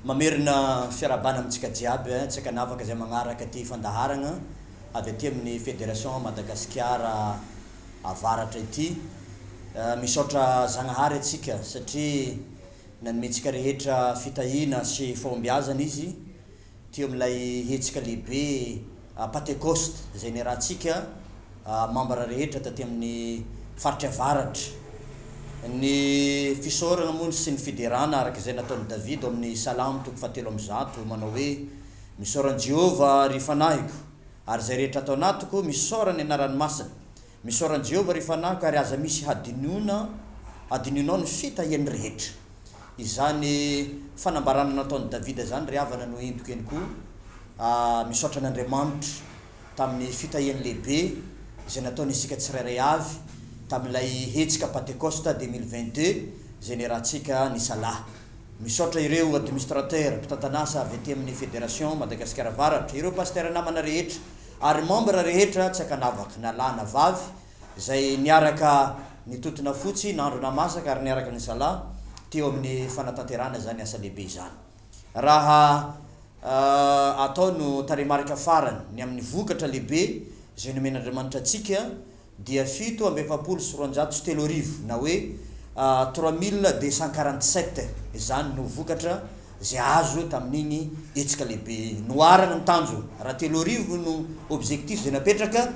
Mamerina fiarabana amitsika jiaby tsika navaka zay magnaraka ty fandaharagna avy aty amin'ny Fédération Madagasikara avaratra ity. Misaotra Zagnahary atsika satria nanometsika rehetra fitahina sy fahombiazana izy teo amilay hetsika lehibe Pentecoste zay niarahantsika membre rehetra taty amin'ny faritra avaratra. Ny fisaorana moa sy ny fiderana araka izay nataon'i David amin'ny Salamo 7:1 manao hoe misaorana Jehova ry fanahiko ary zay rehetra atao anatiko misaorana anarany masina. Misaorana Jehova ry fanahiko ary aza misy hadinonao ny fitahiany rehetra. Izany fanambarana nataon'i David zany ry havana no entiko eny koa misaotra an'Andriamanitra tamin'ny fitahiany lehibe zay nataony isika tsirairay avy tamilay hetsika Pentecoste 2022 zay niarahantsika nisalahy. Misaotra ireo administrateur mpitantanasa avy aty amin'ny Fédération Madagasikara avaratra, ireo pasteur namana rehetra ary membre rehetra tsy akanavaka na lahy na vavy zay niaraka nitotona fotsy nandro namasaka ary niaraka nisalahy teo amin'ny fanatanterana zany asa lehibe zany. Raha atao no taremarika farany ny amin'ny vokatra lehibe zay nomen'Andriamanitra atsika dia 7,403 na hoe 3247 zany no vokatra zay azo tamin'igny hetsika lehibe noarana ny tanjo. Raha 3,000 no objectif zay napetraka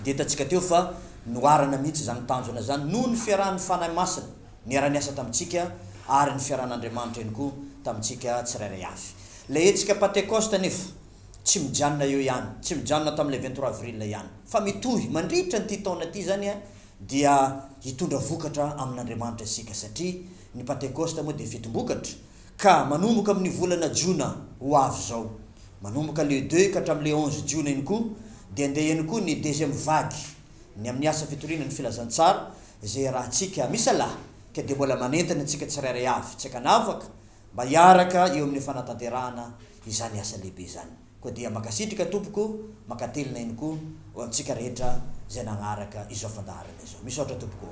dia hitantsika teo fa noarana mihitsy zany tanjona zany noho ny fiarahan'ny fanahy masina niara-niasa tamitsika ary ny fiarahan'Andriamanitra eny koa tamitsika tsirairay avy. Le hetsika Pentecoste nefa tsy mijanona eo ihany, tsy mijanona tamin'ilay 23 avril ihany, fa mitohy mandritra nyty taona ty zany dia hitondra vokatra amin'Andriamanitra isika satria ny Pentecoste moa dia fitom-bokatra ka manomboka amin'ny volana Jona ho avy zao, manomboka le 2 ka hatramin'le 11 Jona iny koa dia andeha eny koa ny deuxième vague ny amin'ny asa fitorina ny filazantsara zay rahantsika misalahy ka dia mbola manentana antsika tsirairay avy tsy akanavaka mba hiaraka eo amin'ny fanatanterahana izany asa lehibe zany. Koa dia makasitrika tompoko makatelina eny koa ho antsika rehetra zay nagnaraka izao fandaharana izao. Misaotra tompoko.